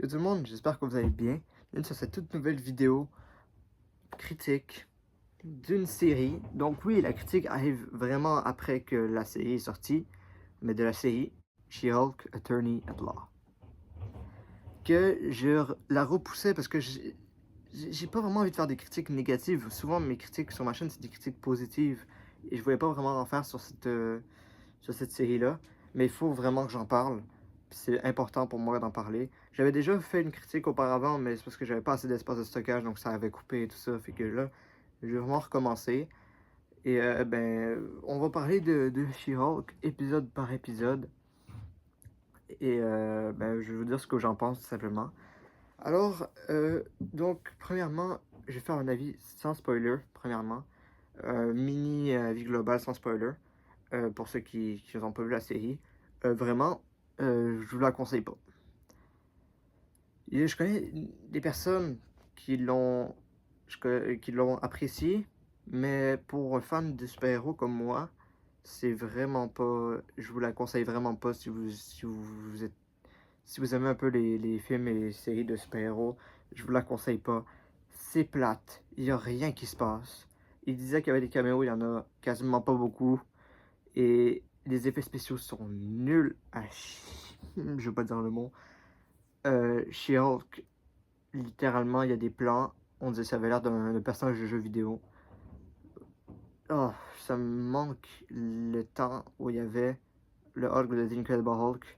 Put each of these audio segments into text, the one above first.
Yo tout le monde, j'espère que vous allez bien. Bienvenue sur cette toute nouvelle vidéo critique d'une série. Donc oui, la critique arrive vraiment après que la série est sortie, mais de la série She-Hulk Attorney at Law. Que la repoussais parce que j'ai pas vraiment envie de faire des critiques négatives. Souvent mes critiques sur ma chaîne c'est des critiques positives et je voulais pas vraiment en faire sur cette série-là. Mais il faut vraiment que j'en parle. C'est important pour moi d'en parler. J'avais déjà fait une critique auparavant, mais c'est parce que j'avais pas assez d'espace de stockage, donc ça avait coupé et tout ça. Fait que là, je vais vraiment recommencer. Et on va parler de She-Hulk, épisode par épisode. Et je vais vous dire ce que j'en pense, tout simplement. Alors, donc, premièrement, je vais faire un avis sans spoiler, premièrement. Mini avis global sans spoiler. Pour ceux qui n'ont pas vu la série. Vraiment, je vous la conseille pas. Et je connais des personnes qui l'ont qui l'ont apprécié, mais pour un fan de super-héros comme moi, c'est vraiment pas. Je vous la conseille vraiment pas si vous aimez un peu les films et les séries de super-héros, je vous la conseille pas. C'est plate, il y a rien qui se passe. Il disait qu'il y avait des caméos, il y en a quasiment pas beaucoup. Et les effets spéciaux sont nuls à chier. Je veux pas dire le mot. She-Hulk, littéralement, il y a des plans. On dirait que ça avait l'air d'un personnage de jeu vidéo. Oh, ça me manque le temps où il y avait le Hulk de The Incredible Hulk.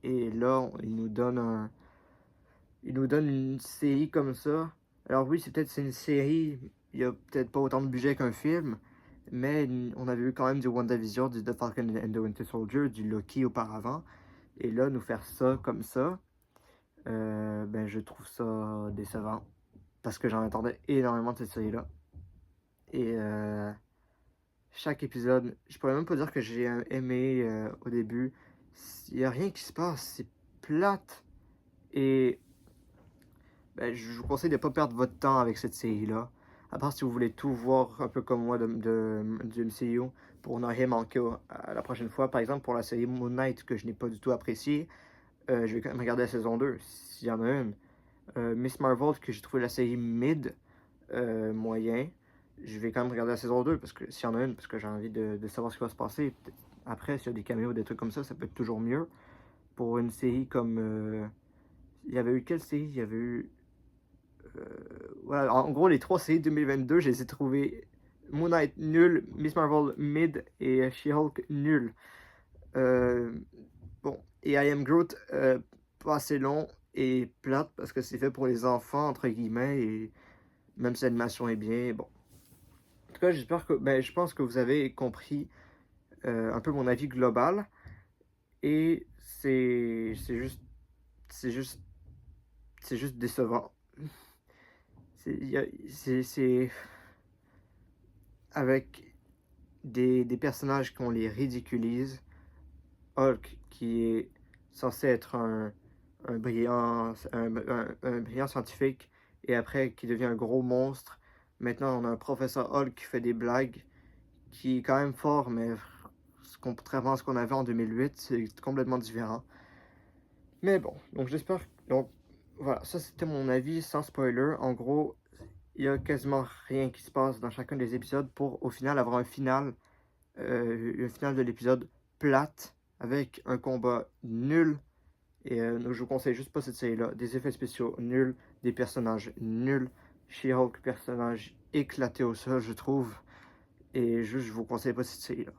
Et là, il nous donne une série comme ça. Alors oui, c'est une série. Il y a peut-être pas autant de budget qu'un film. Mais on avait eu quand même du WandaVision, du The Falcon and the Winter Soldier, du Loki auparavant. Et là, nous faire ça comme ça, je trouve ça décevant. Parce que j'en attendais énormément de cette série-là. Et chaque épisode, je pourrais même pas dire que j'ai aimé au début. Il n'y a rien qui se passe, c'est plate. Et je vous conseille de ne pas perdre votre temps avec cette série-là. À part si vous voulez tout voir un peu comme moi du MCU pour ne rien manquer à la prochaine fois. Par exemple, pour la série Moon Knight que je n'ai pas du tout appréciée, je vais quand même regarder la saison 2 s'il y en a une. Miss Marvel, que j'ai trouvé la série mid, moyen, je vais quand même regarder la saison 2 parce que s'il y en a une, parce que j'ai envie de savoir ce qui va se passer. Après, s'il y a des caméos, des trucs comme ça peut être toujours mieux. Pour une série comme. Il y avait eu quelle série? Il y avait eu. Voilà, en gros, les trois séries 2022, je les ai trouvées Moon Knight nul, Miss Marvel mid et She-Hulk nul. Euh, bon, et I Am Groot, pas assez long et plate parce que c'est fait pour les enfants, entre guillemets, et même si l'animation est bien, bon. En tout cas, j'espère que, je pense que vous avez compris un peu mon avis global et c'est juste, c'est juste décevant. C'est avec des personnages qu'on les ridiculise. Hulk, qui est censé être un brillant scientifique, et après qui devient un gros monstre. Maintenant, on a un professeur Hulk qui fait des blagues, qui est quand même fort, mais contrairement à ce qu'on avait en 2008, c'est complètement différent. Mais bon, donc j'espère. Donc voilà, ça c'était mon avis sans spoiler. En gros, il y a quasiment rien qui se passe dans chacun des épisodes pour au final avoir un final de l'épisode plate avec un combat nul. Et je vous conseille juste pas cette série-là. Des effets spéciaux nuls, des personnages nuls. She-Hulk, personnage éclaté au sol, je trouve. Et juste, je vous conseille pas cette série-là.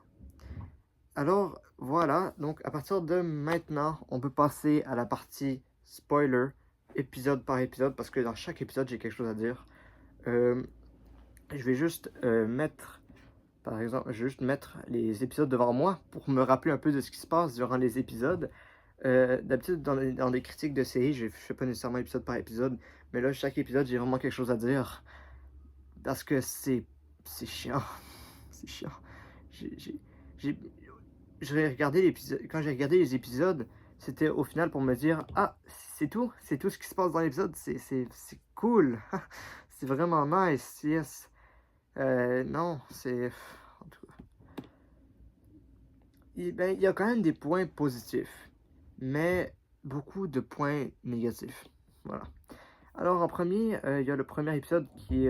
Alors, voilà. Donc, à partir de maintenant, on peut passer à la partie spoiler, épisode par épisode, parce que dans chaque épisode, j'ai quelque chose à dire. Je vais juste mettre, par exemple, je vais juste mettre les épisodes devant moi pour me rappeler un peu de ce qui se passe durant les épisodes. D'habitude, dans des critiques de séries, je fais pas nécessairement épisode par épisode, mais là, chaque épisode, j'ai vraiment quelque chose à dire. Parce que c'est chiant. C'est chiant. J'ai, j'ai, j'ai- j'ai regardé l'épisode, quand j'ai regardé les épisodes, c'était au final pour me dire, ah, c'est tout ce qui se passe dans l'épisode, c'est cool. C'est vraiment nice, yes. Non, c'est. En tout cas. Il y a quand même des points positifs. Mais beaucoup de points négatifs. Voilà. Alors, en premier, il y a le premier épisode qui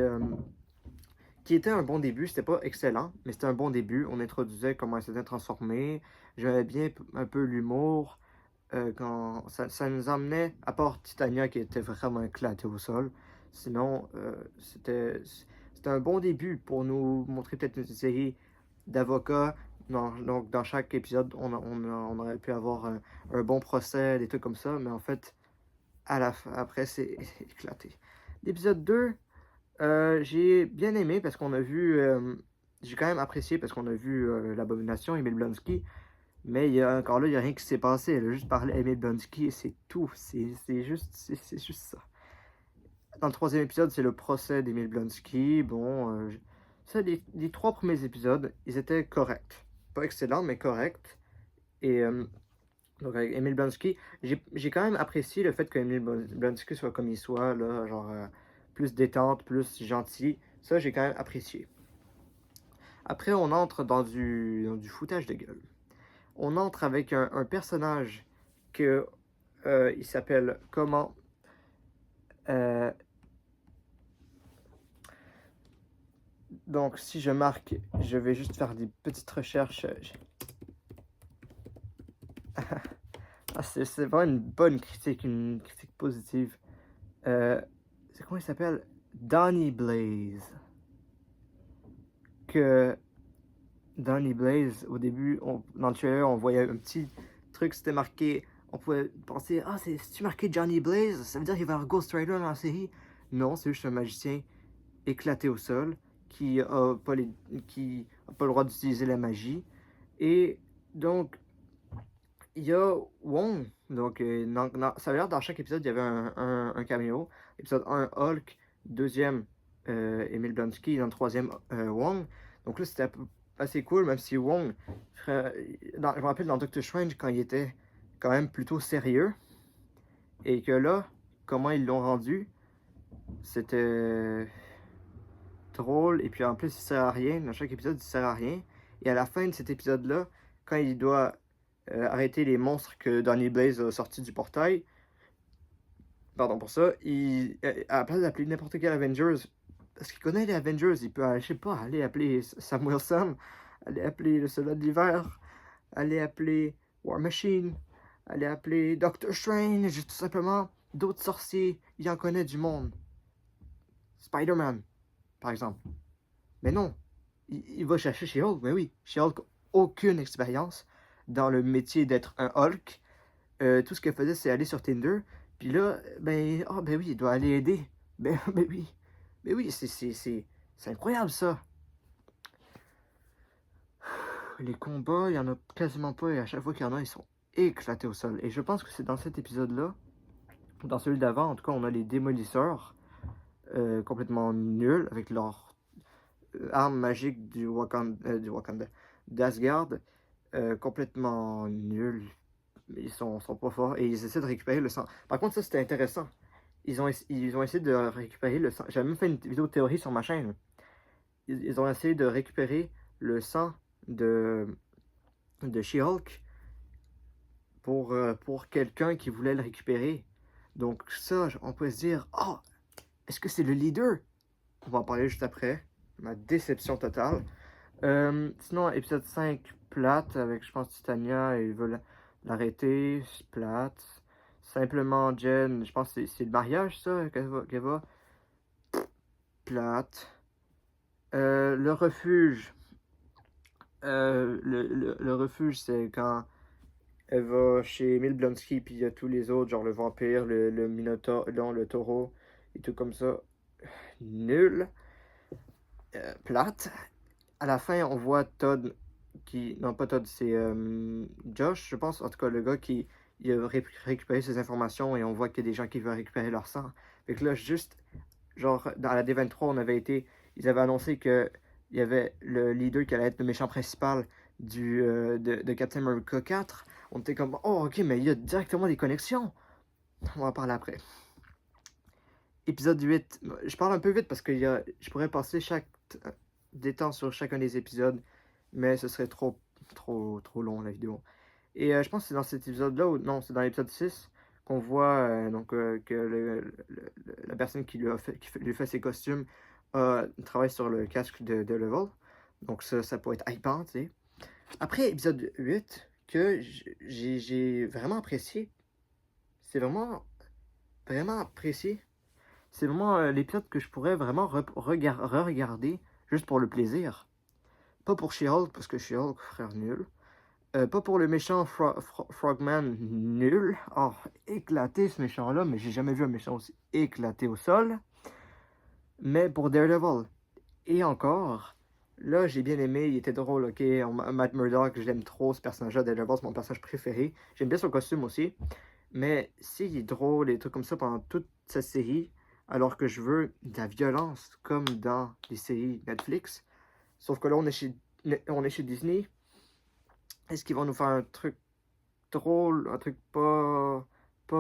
était un bon début. C'était pas excellent, mais c'était un bon début. On introduisait comment elle s'était transformée. J'aimais bien un peu l'humour. Quand ça nous emmenait, à part Titania qui était vraiment éclatée au sol. Sinon, c'était un bon début pour nous montrer peut-être une série d'avocats. Donc, dans chaque épisode, on aurait pu avoir un bon procès, des trucs comme ça. Mais en fait, après, c'est éclaté. L'épisode 2, j'ai bien aimé parce qu'on a vu. J'ai quand même apprécié parce qu'on a vu l'abomination, Emile Blonsky. Mais encore là, il n'y a rien qui s'est passé. Elle a juste parlé à Emile Blonsky et c'est tout. C'est juste ça. Dans le troisième épisode, c'est le procès d'Emile Blonsky. Bon, ça, les trois premiers épisodes, ils étaient corrects. Pas excellents, mais corrects. Et donc, avec Emile Blonsky, j'ai quand même apprécié le fait qu'Emile Blonsky soit comme il soit, là, genre plus détente, plus gentil. Ça, j'ai quand même apprécié. Après, on entre dans du foutage de gueule. On entre avec un personnage que il s'appelle comment donc si je marque, je vais juste faire des petites recherches. C'est vraiment une bonne critique, une critique positive. C'est comment il s'appelle? Donny Blaze. Que Donny Blaze, au début, dans le trailer, on voyait un petit truc, c'était marqué. On pouvait penser, ah, c'est-tu marqué Johnny Blaze? Ça veut dire qu'il va y avoir Ghost Rider dans la série? Non, c'est juste un magicien éclaté au sol qui a pas, qui a pas le droit d'utiliser la magie. Et donc, il y a Wong. Donc, ça veut dire dans chaque épisode, il y avait un caméo. Épisode 1, Hulk. Deuxième, Emile Blonsky. Dans le troisième, Wong. Donc là, c'était assez cool, même si Wong, je me rappelle dans Doctor Strange, quand il était quand même plutôt sérieux. Et que là, comment ils l'ont rendu, c'était drôle. Et puis en plus, il sert à rien. Dans chaque épisode, il sert à rien. Et à la fin de cet épisode-là, quand il doit arrêter les monstres que Donny Blaze a sortis du portail, pardon pour ça, à la place d'appeler n'importe quel Avengers, parce qu'il connaît les Avengers, il peut, je sais pas, aller appeler Sam Wilson, aller appeler le Soldat de l'Hiver, aller appeler War Machine, aller appeler Doctor Strange, tout simplement. D'autres sorciers, il en connaît du monde. Spider-Man, par exemple. Mais non, il va chercher chez Hulk, mais oui, chez Hulk, aucune expérience dans le métier d'être un Hulk. Tout ce qu'elle faisait, c'est aller sur Tinder. Puis là, ben oui, il doit aller aider. Ben oui. Ben oui, c'est incroyable ça. Les combats, il y en a quasiment pas. Et à chaque fois qu'il y en a, ils sont éclatés au sol. Et je pense que c'est dans cet épisode-là, ou dans celui d'avant, en tout cas, on a les démolisseurs. Complètement nuls, avec leur arme magique du Wakanda, d'Asgard. Complètement nuls. Ils sont pas forts et ils essaient de récupérer le sang. Par contre, ça c'était intéressant. Ils ont essayé de récupérer le sang. J'avais même fait une vidéo de théorie sur ma chaîne. Ils ont essayé de récupérer le sang de She-Hulk pour quelqu'un qui voulait le récupérer. Donc ça, on peut se dire, oh, est-ce que c'est le leader? On va en parler juste après. Ma déception totale. Sinon, épisode 5, plate, avec, je pense, Titania, et ils veulent l'arrêter, plate. Simplement, Jen, je pense que c'est le mariage, ça, qu'elle va. Plate. Le refuge. Le refuge, c'est quand elle va chez Emile Blonsky, puis il y a tous les autres, genre le vampire, le minotaure, non, le taureau, et tout comme ça. Nul. Plate. À la fin, on voit Todd qui. Non, pas Todd, c'est Josh, je pense. En tout cas, le gars qui il a récupéré ses informations et on voit qu'il y a des gens qui veulent récupérer leur sang. Fait que là, juste, genre, dans la D23, on avait été. Ils avaient annoncé que il y avait le leader qui allait être le méchant principal de Captain America 4. On était comme, oh, ok, mais il y a directement des connexions. On va en parler après. Épisode 8. Je parle un peu vite parce que je pourrais passer des temps sur chacun des épisodes, mais ce serait trop long la vidéo. Et je pense que c'est dans cet épisode-là, ou non, c'est dans l'épisode 6, qu'on voit que la personne lui fait ses costumes travaille sur le casque de Daredevil. Donc ça peut être hypant, tu sais. Après épisode 8, que j'ai vraiment apprécié. C'est vraiment apprécié. C'est vraiment l'épisode que je pourrais vraiment re-regarder juste pour le plaisir. Pas pour She-Hulk, parce que She-Hulk, frère nul. Pas pour le méchant Frogman, nul. Oh, éclaté ce méchant-là, mais j'ai jamais vu un méchant aussi éclaté au sol. Mais pour Daredevil, et encore, là j'ai bien aimé, il était drôle, ok. Matt Murdock, je l'aime trop ce personnage-là, Daredevil, c'est mon personnage préféré. J'aime bien son costume aussi. Mais s'il est drôle et des trucs comme ça pendant toute sa série, alors que je veux de la violence, comme dans les séries Netflix, sauf que là on est chez Disney, est-ce qu'ils vont nous faire un truc drôle, un truc pas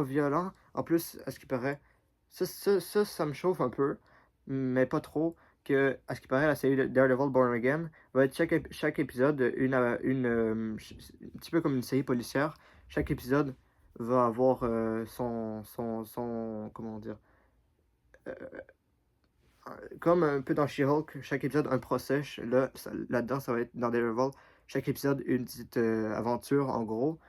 violent? En plus, à ce qui paraît, ça me chauffe un peu, mais pas trop, que, à ce qui paraît, la série Daredevil Born Again va être chaque épisode un petit peu comme une série policière. Chaque épisode va avoir comment dire, euh, comme un peu dans She-Hulk, chaque épisode un procès. Là-dedans, ça va être dans Daredevil. Chaque épisode une petite aventure, en gros.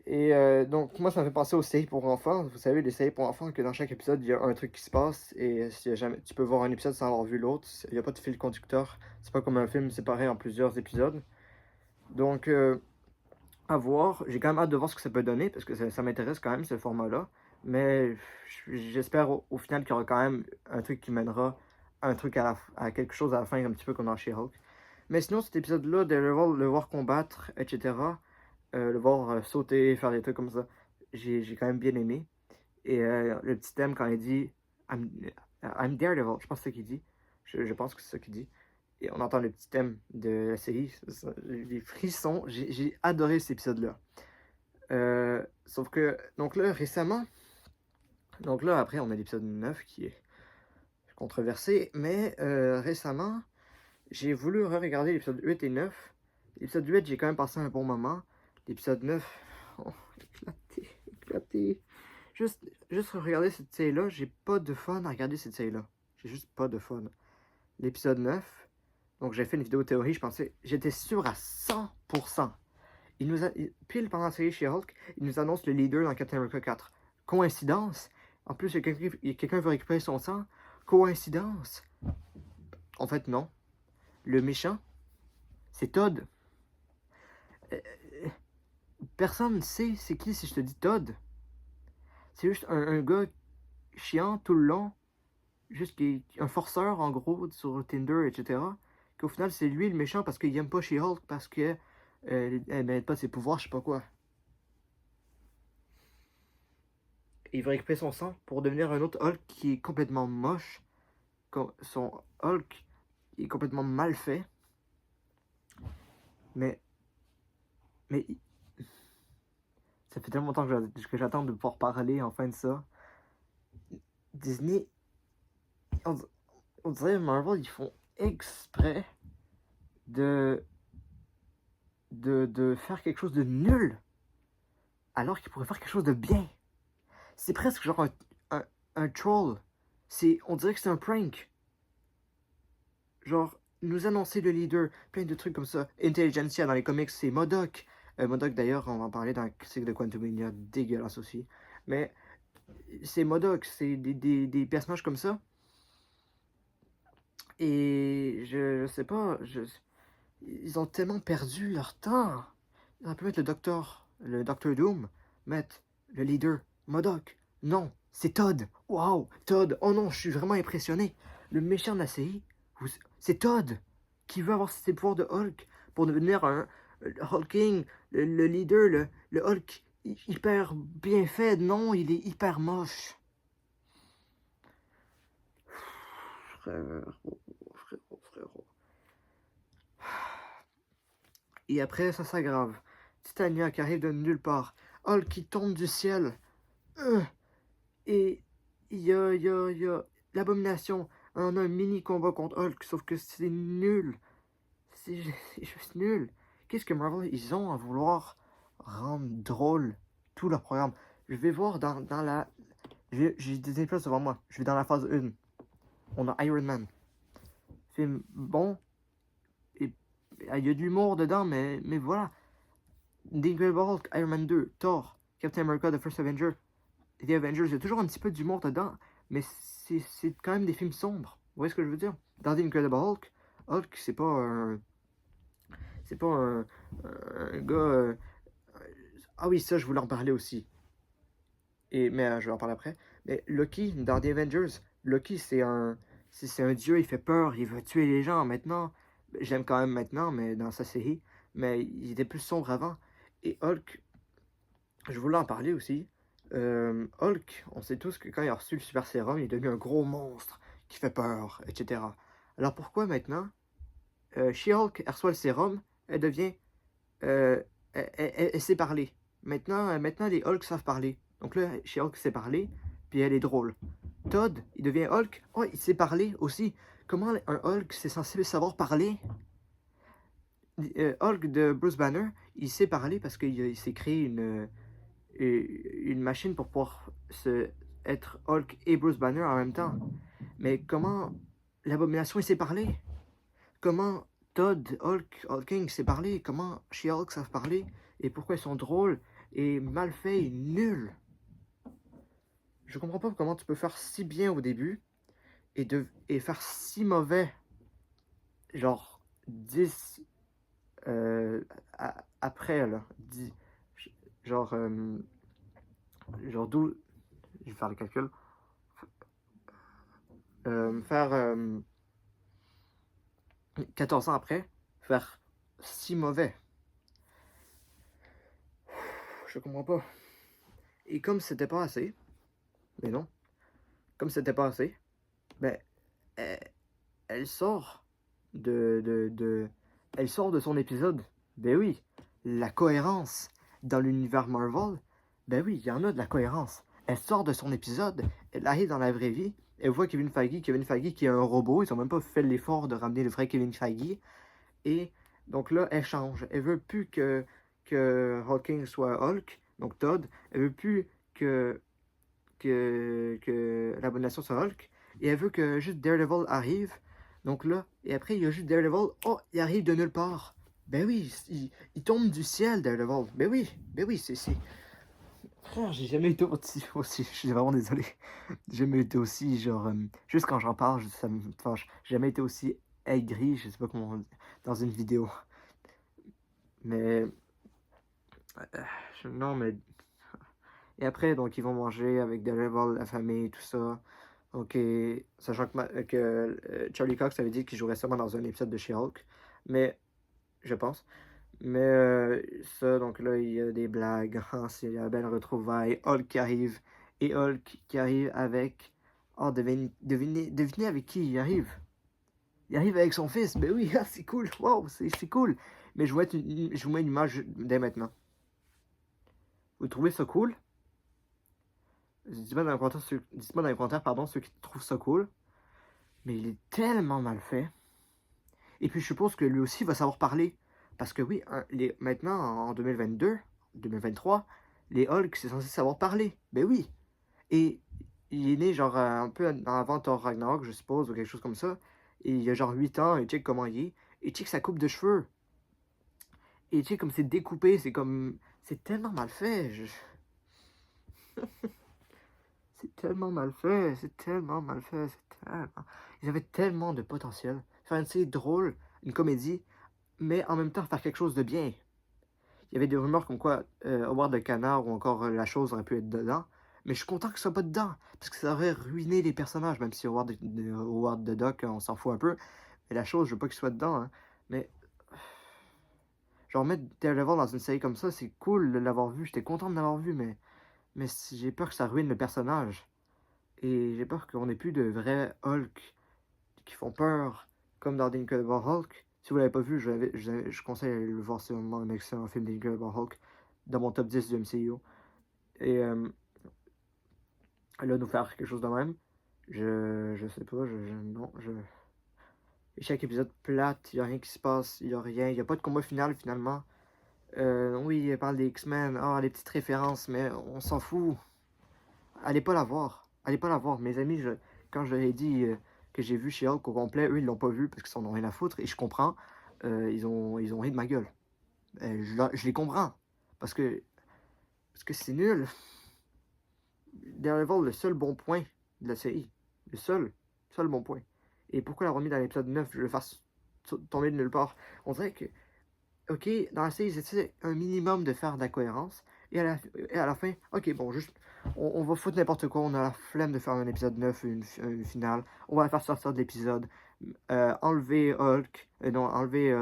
Et donc, moi, ça me fait penser aux séries pour enfants. Vous savez, les séries pour enfants, que dans chaque épisode, il y a un truc qui se passe. Et tu peux voir un épisode sans avoir vu l'autre. Il n'y a pas de fil conducteur. C'est pas comme un film séparé en plusieurs épisodes. Donc, à voir. J'ai quand même hâte de voir ce que ça peut donner, parce que ça m'intéresse quand même, ce format-là. Mais j'espère au final qu'il y aura quand même un truc qui mènera un truc à quelque chose à la fin, un petit peu comme dans She-Hulk. Mais sinon, cet épisode-là, de le voir combattre, etc., le voir sauter, faire des trucs comme ça, j'ai quand même bien aimé. Et le petit thème, quand il dit I'm, I'm Daredevil, je pense que c'est ce qu'il dit. Je pense que c'est ça qu'il dit. Et on entend le petit thème de la série, les frissons. J'ai adoré cet épisode-là. Sauf que, donc là, récemment, donc là, après, on a l'épisode 9 qui est controversé, mais récemment, j'ai voulu re-regarder l'épisode 8 et 9. L'épisode 8, j'ai quand même passé un bon moment. L'épisode 9, oh, éclaté. Juste regarder cette série-là, j'ai pas de fun à regarder cette série-là. J'ai juste pas de fun. L'épisode 9, donc j'ai fait une vidéo théorie, j'étais sûr à 100%. Pile pendant la série She-Hulk, il nous annonce le leader dans Captain America 4. Coïncidence? En plus, quelqu'un veut récupérer son sang. Coïncidence? En fait, non. Le méchant, c'est Todd. Euh, Personne ne sait c'est qui si je te dis Todd. C'est juste un gars chiant tout le long, juste un forceur en gros sur Tinder, etc. Qu'au final c'est lui le méchant parce qu'il aime pas She-Hulk parce que elle mérite pas ses pouvoirs, je sais pas quoi. Il va récupérer son sang pour devenir un autre Hulk qui est complètement moche. Son Hulk est complètement mal fait. Mais ça fait tellement longtemps que j'attends de pouvoir parler enfin de ça. Disney, on dirait Marvel, ils font exprès de faire quelque chose de nul alors qu'ils pourraient faire quelque chose de bien. C'est presque genre un troll. On dirait que c'est un prank. Genre, nous annoncer le leader, plein de trucs comme ça. Intelligentsia dans les comics, c'est MODOK. MODOK d'ailleurs, on va en parler dans le cycle de Quantumania, dégueulasse aussi. Mais c'est MODOK, c'est des personnages comme ça. Et je sais pas, ils ont tellement perdu leur temps. Ils auraient pu mettre le Docteur Doom, mettre le leader, MODOK. Non, c'est Todd. Waouh, Todd. Oh non, je suis vraiment impressionné. Le méchant de la série, c'est Todd qui veut avoir ses pouvoirs de Hulk pour devenir un Hulking, le leader, le Hulk hyper bien fait. Non, il est hyper moche. Frérot, frérot. Et après, ça s'aggrave. Titania qui arrive de nulle part. Hulk qui tombe du ciel. Et il y a l'abomination. On a un mini combat contre Hulk, sauf que c'est nul. C'est juste nul. Qu'est-ce que Marvel, ils ont à vouloir rendre drôle tout leur programme? Je vais voir dans la... J'ai Disney Plus devant moi. Je vais dans la phase 1. On a Iron Man. Film bon. Et il y a de l'humour dedans, mais voilà. The Incredible Hulk, Iron Man 2, Thor, Captain America, The First Avenger, The Avengers, il y a toujours un petit peu d'humour dedans, mais c'est quand même des films sombres. Vous voyez ce que je veux dire? Dans The Incredible Hulk, Hulk, c'est pas un... C'est pas un gars... Ah oui, ça, je voulais en parler aussi. Mais je vais en parler après. Mais Loki, dans The Avengers, Loki, c'est un dieu, il fait peur, il veut tuer les gens. Maintenant, j'aime quand même maintenant, mais dans sa série, mais il était plus sombre avant. Et Hulk, je voulais en parler aussi. Hulk, on sait tous que quand il a reçu le super sérum, il est devenu un gros monstre qui fait peur, etc. Alors pourquoi maintenant, She-Hulk elle reçoit le sérum, elle devient... elle sait parler. Maintenant, les Hulk savent parler. Donc là, She-Hulk sait parler, puis elle est drôle. Todd, il devient Hulk, oh, il sait parler aussi. Comment un Hulk, c'est censé savoir parler? Hulk de Bruce Banner, il sait parler parce qu'il s'est créé une machine pour pouvoir être Hulk et Bruce Banner en même temps. Mais comment l'Abomination il sait parler? Comment Todd, Hulking sait parler? Comment She-Hulk savent parler? Et pourquoi ils sont drôles et mal faits et nuls? Je comprends pas comment tu peux faire si bien au début et faire si mauvais, genre 10 après là, 10, genre, genre 12, je vais faire le calcul, faire 14 ans après, faire si mauvais. Je comprends pas. Et comme c'était pas assez, mais non, comme c'était pas assez, ben, elle sort elle sort de son épisode. Ben oui, la cohérence dans l'univers Marvel, ben oui, il y en a de la cohérence. Elle sort de son épisode, elle arrive dans la vraie vie, elle voit Kevin Feige qui est un robot, ils ont même pas fait l'effort de ramener le vrai Kevin Feige, et donc là, elle change. Elle veut plus que Hawking soit Hulk, donc Todd, elle veut plus que l'abomination soit Hulk, et elle veut que juste Daredevil arrive. Donc là, et après, il y a juste Daredevil. Oh, il arrive de nulle part. Ben oui, il tombe du ciel, Daredevil. Ben oui, c'est... Frère, j'ai jamais été aussi, je suis vraiment désolé. J'ai jamais été aussi, genre, juste quand j'en parle, ça me fâche. J'ai jamais été aussi aigri, je sais pas comment on dit, dans une vidéo. Mais, non, mais... Et après, donc, ils vont manger avec Daredevil, la famille, tout ça. Ok, sachant que Charlie Cox avait dit qu'il jouerait seulement dans un épisode de She-Hulk, mais je pense. Mais ça, donc là, il y a des blagues, hein, c'est la belle retrouvaille. Hulk qui arrive, et Hulk qui arrive avec... Oh, devinez avec qui il arrive. Il arrive avec son fils, ben oui, ah, c'est cool, wow, c'est cool. Mais je vous mets une image dès maintenant. Vous trouvez ça cool? Dites-moi dans les commentaires, pardon, ceux qui trouvent ça cool. Mais il est tellement mal fait. Et puis je suppose que lui aussi va savoir parler. Parce que oui, maintenant, en 2022, 2023, les Hulk, c'est censé savoir parler. Ben oui. Et il est né genre un peu avant Thor Ragnarok, je suppose, ou quelque chose comme ça. Et il a genre 8 ans, et check comment il est. Et check sa coupe de cheveux. Et check comme c'est découpé, c'est comme... C'est tellement mal fait. C'est tellement mal fait, c'est tellement mal fait, c'est tellement... Ils avaient tellement de potentiel. Faire une série drôle, une comédie, mais en même temps faire quelque chose de bien. Il y avait des rumeurs comme quoi Howard le Canard ou encore La Chose aurait pu être dedans, mais je suis content que ce soit pas dedans, parce que ça aurait ruiné les personnages, même si Howard the Duck, on s'en fout un peu, mais La Chose, je veux pas qu'il soit dedans, hein. Mais genre mettre Daredevil dans une série comme ça, c'est cool de l'avoir vu, j'étais content de l'avoir vu, mais j'ai peur que ça ruine le personnage. Et j'ai peur qu'on ait plus de vrais Hulk qui font peur, comme dans The Incredible Hulk. Si vous l'avez pas vu, je conseille d'aller le voir, c'est vraiment un excellent film The Incredible Hulk, dans mon top 10 du MCU. Et là, nous faire quelque chose de même, je sais pas, non, Et chaque épisode plate, il y a rien qui se passe, il y a rien, il y a pas de combat final finalement. Oui, elle parle des X-Men, ah, les petites références, mais on s'en fout. Allez pas la voir. Allez pas la voir. Mes amis, quand je leur ai dit que j'ai vu She-Hulk au complet, eux, ils l'ont pas vu parce qu'ils s'en ont rien à foutre. Et je comprends. Ils ont ri de ma gueule. Je les comprends. Parce que, parce que c'est nul. Daredevil, le seul bon point de la série. Le seul bon point. Et pourquoi l'avoir mis dans l'épisode 9, je le fasse tomber de nulle part? On dirait que, ok, dans la série, ils essaient un minimum de faire de la cohérence. Et à la fin, ok, bon, juste, on va foutre n'importe quoi. On a la flemme de faire un épisode 9, une finale. On va la faire sortir de l'épisode. Enlever Hulk. Non, enlever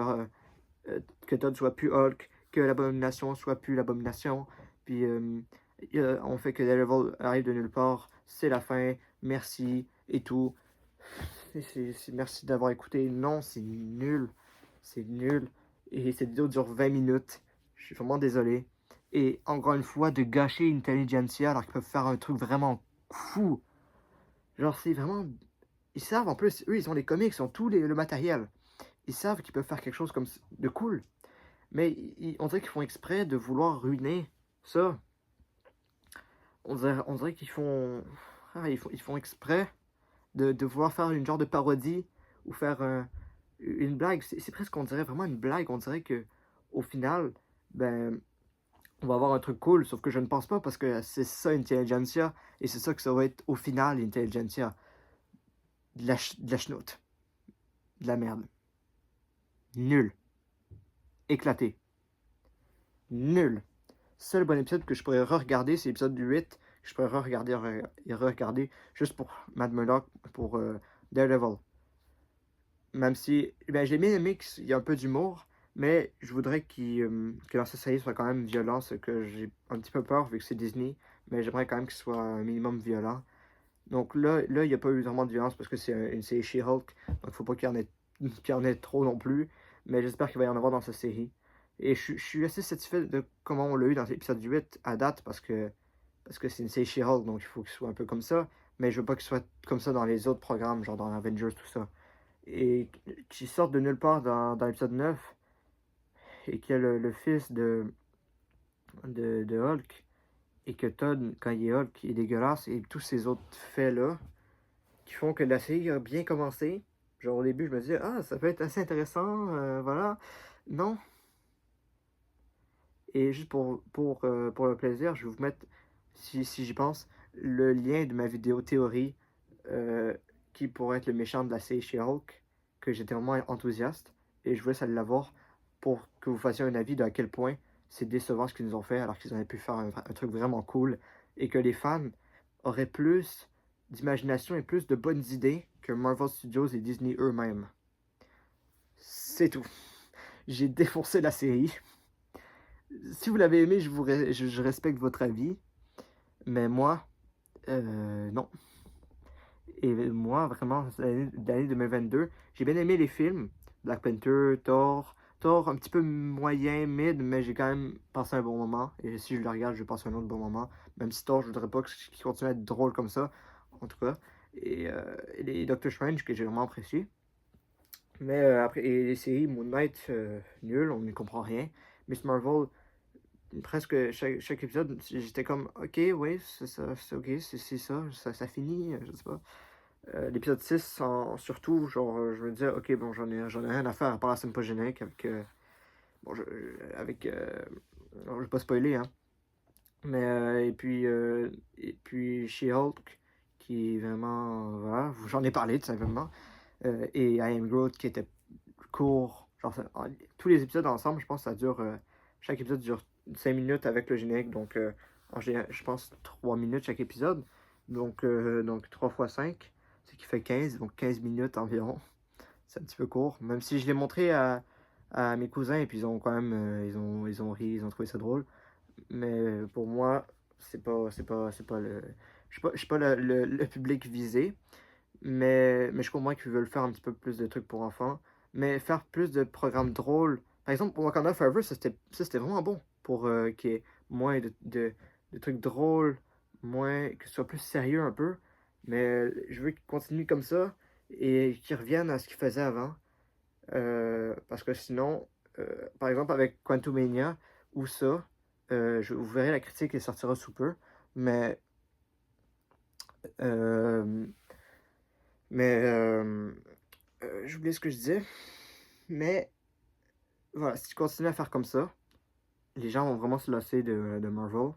que Todd soit plus Hulk. Que l'abomination soit plus l'abomination. Puis, on fait que Daredevil arrive de nulle part. C'est la fin. Merci. Et tout. Merci d'avoir écouté. Non, c'est nul. C'est nul. Et cette vidéo dure 20 minutes. Je suis vraiment désolé. Et encore une fois, de gâcher Intelligentsia alors qu'ils peuvent faire un truc vraiment fou. Genre, c'est vraiment. Ils savent, en plus, eux, ils ont les comics, ils ont le matériel. Ils savent qu'ils peuvent faire quelque chose comme de cool. Mais on dirait qu'ils font exprès de vouloir ruiner ça. On dirait qu'ils font. Ah, ils font exprès de vouloir faire une genre de parodie ou faire une blague. C'est presque, on dirait vraiment une blague. On dirait que au final, ben, on va avoir un truc cool, sauf que je ne pense pas parce que c'est ça Intelligentsia et c'est ça que ça va être au final Intelligentsia. De la chenoute. De la merde. Nul. Éclaté. Nul. Seul bon épisode que je pourrais re-regarder, c'est l'épisode 8. Que je pourrais re-regarder et re-regarder juste pour Matt Murdock, pour Daredevil. Même si, ben, j'ai bien aimé qu'il y ait un peu d'humour, mais je voudrais que dans cette série soit quand même violent, ce que j'ai un petit peu peur vu que c'est Disney, mais j'aimerais quand même qu'il soit un minimum violent. Donc là, il n'y a pas eu vraiment de violence parce que c'est une série She-Hulk, donc il ne faut pas qu'il y en ait trop non plus, mais j'espère qu'il va y en avoir dans cette série. Et je suis assez satisfait de comment on l'a eu dans l'épisode 8 à date parce que c'est une série She-Hulk, donc il faut qu'il soit un peu comme ça, mais je veux pas qu'il soit comme ça dans les autres programmes, genre dans Avengers, tout ça. Et qui sortent de nulle part dans l'épisode 9 et qu'il y a le fils de Hulk et que Todd, quand il est Hulk, il est dégueulasse et tous ces autres faits-là qui font que la série a bien commencé. Genre au début, je me disais, ah, ça peut être assez intéressant, voilà. Non. Et juste pour le plaisir, je vais vous mettre, si j'y pense, le lien de ma vidéo théorie euh, qui pourrait être le méchant de la série She-Hulk, que j'étais vraiment enthousiaste. Et je voulais aller la voir pour que vous fassiez un avis de à quel point c'est décevant ce qu'ils nous ont fait, alors qu'ils auraient pu faire un truc vraiment cool. Et que les fans auraient plus d'imagination et plus de bonnes idées que Marvel Studios et Disney eux-mêmes. C'est tout. J'ai défoncé la série. Si vous l'avez aimé, je respecte votre avis. Mais moi, non. Et moi, vraiment, l'année 2022, j'ai bien aimé les films. Black Panther, Thor. Thor, un petit peu moyen, mid, mais j'ai quand même passé un bon moment. Et si je le regarde, je passe un autre bon moment. Même si Thor, je voudrais pas qu'il continue à être drôle comme ça, en tout cas. Et les Doctor Strange, que j'ai vraiment apprécié. Mais après, et les séries, Moon Knight, nul, on n'y comprend rien. Miss Marvel, presque chaque épisode, j'étais comme, ok, ouais, c'est ça, c'est ok, c'est ça finit, je sais pas. L'épisode 6, surtout, genre, je me disais, ok, bon, j'en ai rien à faire à part la scène pas générique avec. Bon, avec. Je vais pas spoiler, hein. Mais, et puis She-Hulk, qui est vraiment. Voilà, j'en ai parlé tout simplement. Et I Am Groot, qui était court. Genre, tous les épisodes ensemble, je pense que ça dure. Chaque épisode dure 5 minutes avec le générique, donc en général, je pense 3 minutes chaque épisode. Donc 3 fois 5, ce qui fait 15, donc 15 minutes environ. C'est un petit peu court, même si je l'ai montré à mes cousins et puis ils ont quand même ils ont ri, ils ont trouvé ça drôle. Mais pour moi, c'est pas je suis pas le public visé, mais je comprends qu'ils veulent faire un petit peu plus de trucs pour enfants, mais faire plus de programmes drôles. Par exemple, pour Wakanda Forever, ça c'était vraiment bon pour qu'il y ait moins de trucs drôles, moins que ce soit plus sérieux un peu. Mais je veux qu'ils continuent comme ça et qu'ils reviennent à ce qu'ils faisaient avant. Parce que sinon, par exemple, avec Quantumania, ou ça. Vous verrez, la critique, elle sortira sous peu. Mais, euh, mais j'ai oublié ce que je disais. Mais voilà, si tu continues à faire comme ça, les gens vont vraiment se lasser de Marvel.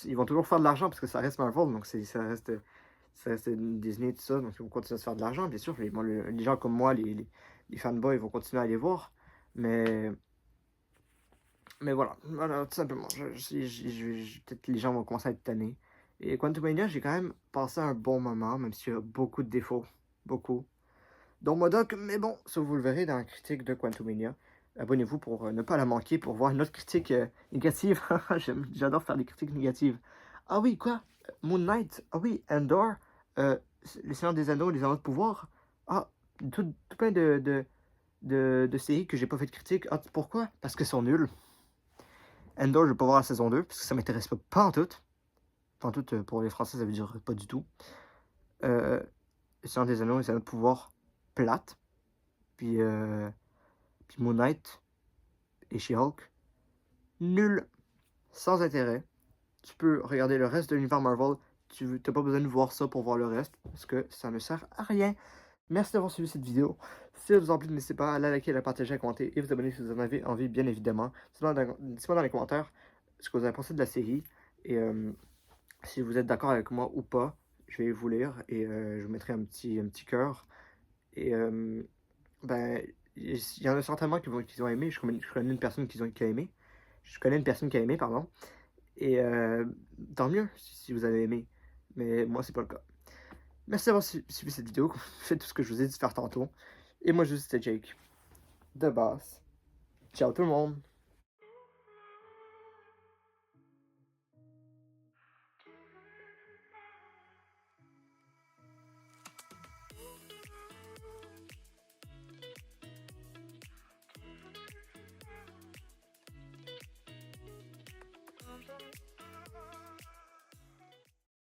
Ils vont toujours faire de l'argent parce que ça reste Marvel, donc ça reste Disney, tout ça, donc ils vont continuer à se faire de l'argent, bien sûr. Les gens comme moi, les fanboys, vont continuer à aller voir. Mais, mais voilà, tout simplement. Peut-être les gens vont commencer à être tannés. Et Quantumania, j'ai quand même passé un bon moment, même s'il y a beaucoup de défauts. Beaucoup. Dont Modoc, mais bon, ça vous le verrez dans la critique de Quantumania. Abonnez-vous pour ne pas la manquer, pour voir une autre critique négative. J'adore faire des critiques négatives. Ah oui, quoi? Moon Knight? Ah oui, Endor? Euh, les Seigneurs des Anneaux, les Anneaux de pouvoir? Ah, tout plein de séries que j'ai pas fait de critique. Ah, pourquoi? Parce qu'elles sont nulles. Endor, je vais pas voir la saison 2, parce que ça m'intéresse pas en tout. Pas en tout, pour les Français, ça veut dire pas du tout. Les Seigneurs des Anneaux, les Anneaux de pouvoir, plates. Puis, puis Moon Knight et She-Hulk, nul, sans intérêt. Tu peux regarder le reste de l'univers Marvel, tu n'as pas besoin de voir ça pour voir le reste, parce que ça ne sert à rien. Merci d'avoir suivi cette vidéo. Si elle vous a plu, n'hésitez pas à la liker, à la partager, à commenter et vous abonner si vous en avez envie, bien évidemment. Dites-moi dans les commentaires ce que vous avez pensé de la série et si vous êtes d'accord avec moi ou pas. Je vais vous lire et je vous mettrai un petit cœur. Et ben, il y en a certainement qui ont aimé. Je connais une personne qui a aimé. Je connais une personne qui a aimé, pardon. Et tant mieux si vous avez aimé. Mais moi, c'est pas le cas. Merci d'avoir suivi cette vidéo. Faites tout ce que je vous ai dit de faire tantôt. Et moi, juste c'était Jake. De base. Ciao tout le monde.